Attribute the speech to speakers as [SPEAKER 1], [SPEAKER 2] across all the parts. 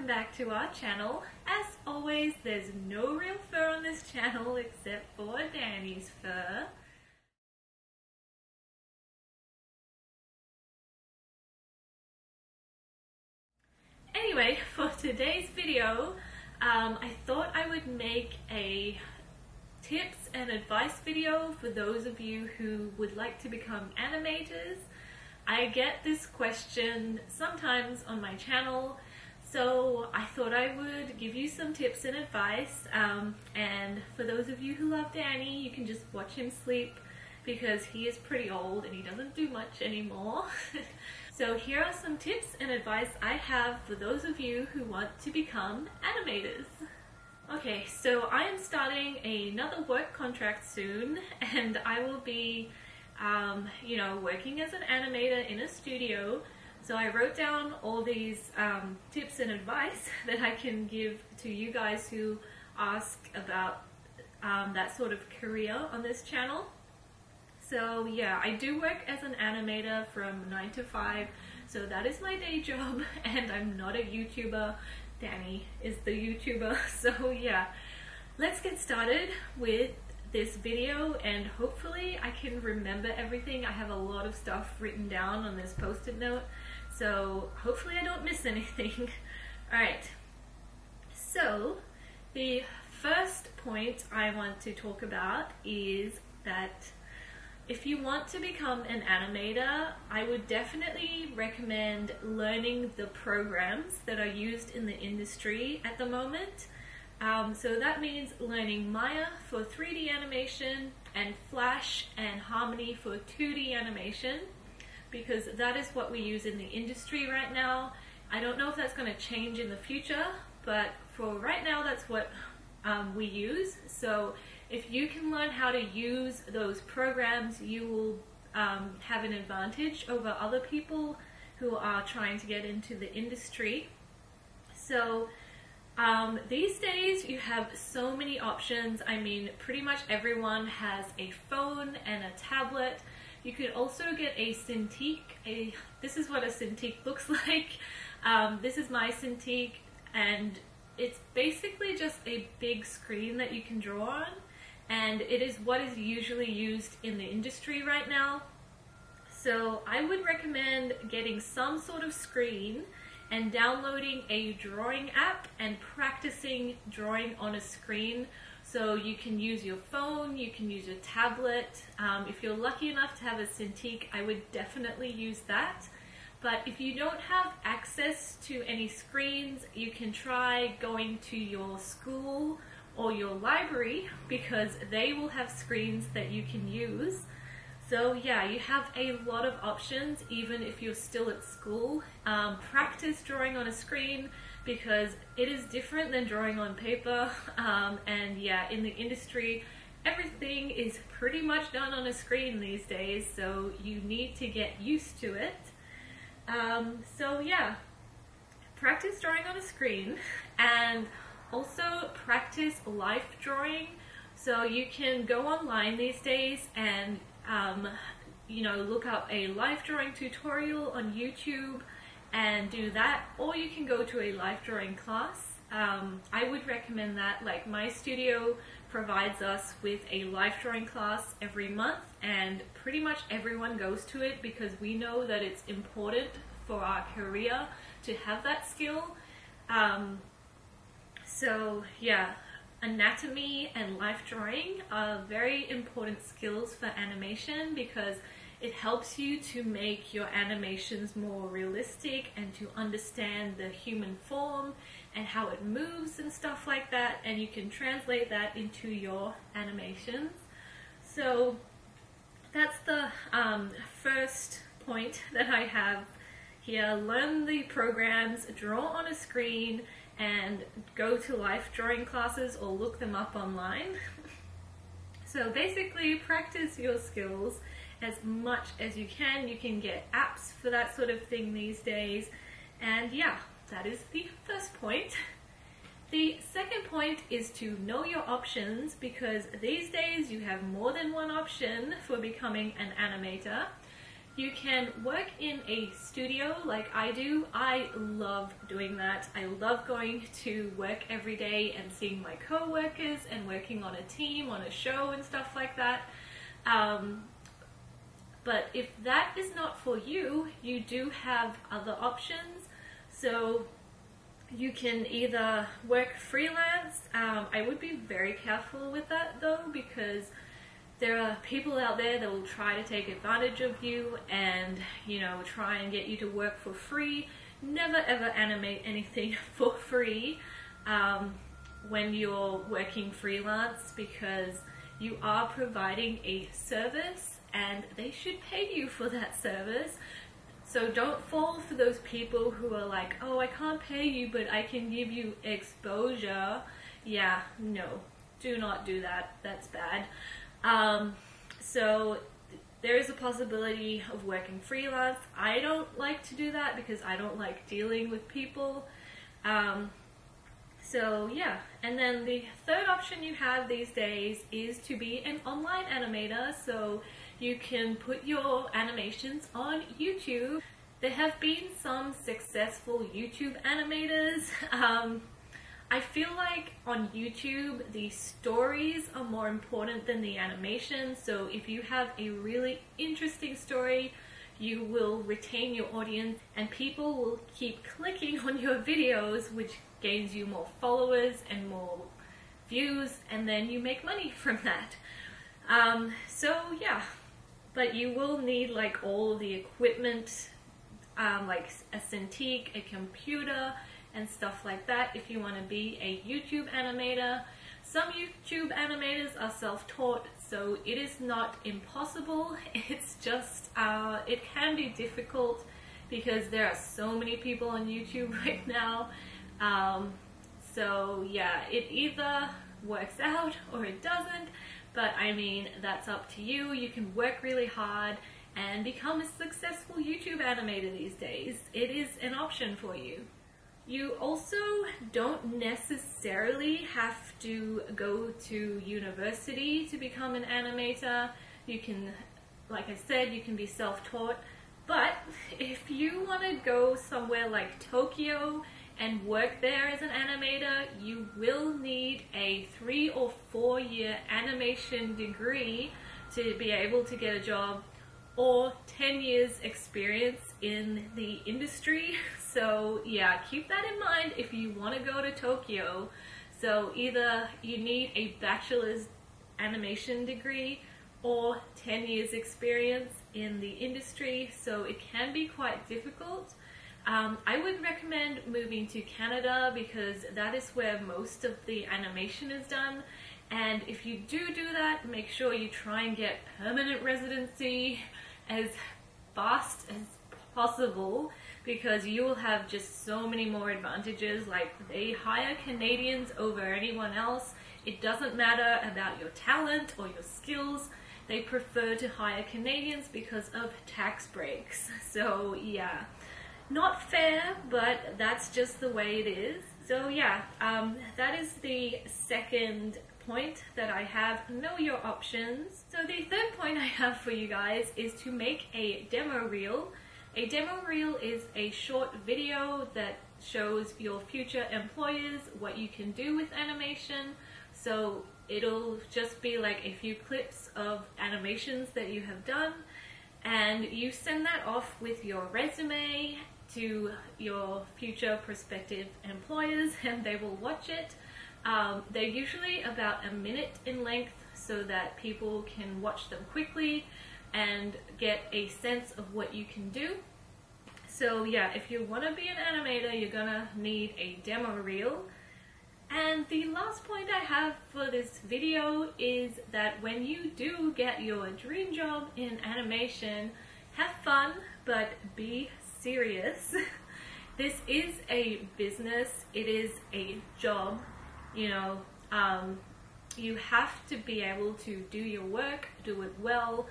[SPEAKER 1] welcome back to our channel. As always, there's no real fur on this channel except for Danny's fur. Anyway, for today's video, I thought I would make a tips and advice video for those of you who would like to become animators. I get this question sometimes on my channel, so I thought I would give you some tips and advice, and for those of you who love Danny, you can just watch him sleep because he is pretty old and he doesn't do much anymore. So here are some tips and advice I have for those of you who want to become animators. Okay, so I am starting another work contract soon, and I will be working as an animator in a studio. So I wrote down all these tips and advice that I can give to you guys who ask about that sort of career on this channel. So yeah, I do work as an animator from 9 to 5, so that is my day job, and I'm not a YouTuber. Danny is the YouTuber. So yeah, let's get started with this video, and hopefully I can remember everything. I have a lot of stuff written down on this post-it note, so hopefully I don't miss anything. Alright, so the first point I want to talk about is that if you want to become an animator, I would definitely recommend learning the programs that are used in the industry at the moment. So that means learning Maya for 3D animation and Flash and Harmony for 2D animation, because that is what we use in the industry right now. I don't know if that's going to change in the future, but for right now that's what we use. So if you can learn how to use those programs, you will have an advantage over other people who are trying to get into the industry. So these days you have so many options. I mean, pretty much everyone has a phone and a tablet. You could also get a Cintiq. This is what a Cintiq looks like. This is my Cintiq, and it's basically just a big screen that you can draw on, and it is what is usually used in the industry right now. So I would recommend getting some sort of screen and downloading a drawing app and practicing drawing on a screen. So you can use your phone, you can use your tablet. If you're lucky enough to have a Cintiq, I would definitely use that. But if you don't have access to any screens, you can try going to your school or your library, because they will have screens that you can use. So yeah, you have a lot of options even if you're still at school. Practice drawing on a screen because it is different than drawing on paper, and yeah, in the industry everything is pretty much done on a screen these days, so you need to get used to it. So yeah, practice drawing on a screen, and also practice life drawing. So you can go online these days and look up a life drawing tutorial on YouTube and do that, or you can go to a life drawing class. I would recommend that. Like, my studio provides us with a life drawing class every month, and pretty much everyone goes to it because we know that it's important for our career to have that skill. So yeah, anatomy and life drawing are very important skills for animation because it helps you to make your animations more realistic and to understand the human form and how it moves and stuff like that, and you can translate that into your animations. So that's the first point that I have here. Learn the programs, draw on a screen, and go to life drawing classes or look them up online. So basically practice your skills as much as you can. You can get apps for that sort of thing these days, and yeah, that is the first point. The second point is to know your options, because these days you have more than one option for becoming an animator. You can work in a studio like I do. I love doing that. I love going to work every day and seeing my co-workers and working on a team, on a show and stuff like that. But if that is not for you, you do have other options. So you can either work freelance. I would be very careful with that though, because there are people out there that will try to take advantage of you and, you know, try and get you to work for free. Never ever animate anything for free when you're working freelance, because you are providing a service and they should pay you for that service. So don't fall for those people who are like, oh, I can't pay you, but I can give you exposure. Yeah, no, do not do that. That's bad. So there is a possibility of working freelance. I don't like to do that because I don't like dealing with people. So yeah, and then the third option you have these days is to be an online animator. So you can put your animations on YouTube. There have been some successful YouTube animators. I feel like on YouTube, the stories are more important than the animation. So if you have a really interesting story, you will retain your audience and people will keep clicking on your videos, which gains you more followers and more views, and then you make money from that. So yeah, but you will need like all the equipment, like a Cintiq, a computer, and stuff like that if you want to be a YouTube animator. Some YouTube animators are self-taught, so it is not impossible. It's just, it can be difficult because there are so many people on YouTube right now. So yeah, it either works out or it doesn't, but I mean, that's up to you. You can work really hard and become a successful YouTube animator these days. It is an option for you. You also don't necessarily have to go to university to become an animator. You can, like I said, you can be self-taught, but if you want to go somewhere like Tokyo and work there as an animator, you will need a 3 or 4 year animation degree to be able to get a job, or 10 years experience in the industry. So yeah, keep that in mind if you want to go to Tokyo. So either you need a bachelor's animation degree or 10 years experience in the industry, so it can be quite difficult. I would recommend moving to Canada because that is where most of the animation is done. And if you do that, make sure you try and get permanent residency as fast as possible, because you will have just so many more advantages. Like, they hire Canadians over anyone else. It doesn't matter about your talent or your skills. They prefer to hire Canadians because of tax breaks. So yeah, not fair, but that's just the way it is. So yeah, that is the second point that I have. Know your options. So the third point I have for you guys is to make a demo reel. A demo reel is a short video that shows your future employers what you can do with animation. So it'll just be like a few clips of animations that you have done, and you send that off with your resume to your future prospective employers and they will watch it. They're usually about a minute in length so that people can watch them quickly and get a sense of what you can do. So yeah, if you want to be an animator, you're gonna need a demo reel. And the last point I have for this video is that when you do get your dream job in animation, have fun, but be serious. This is a business, it is a job, you know. You have to be able to do your work, do it well,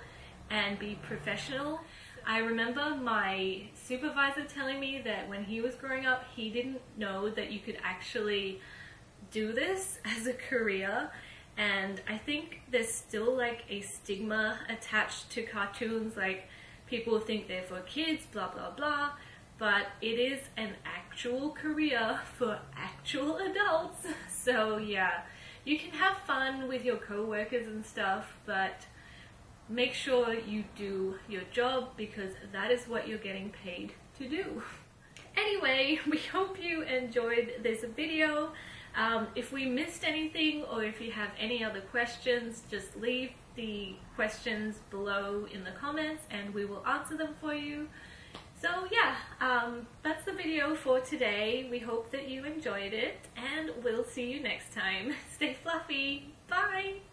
[SPEAKER 1] and be professional. I remember my supervisor telling me that when he was growing up, he didn't know that you could actually do this as a career, and I think there's still like a stigma attached to cartoons. Like, people think they're for kids, blah blah blah, but it is an actual career for actual adults. So yeah, you can have fun with your co-workers and stuff, but make sure you do your job because that is what you're getting paid to do. Anyway, we hope you enjoyed this video. If we missed anything or if you have any other questions, just leave the questions below in the comments and we will answer them for you. So yeah, that's the video for today. We hope that you enjoyed it and we'll see you next time. Stay fluffy. Bye!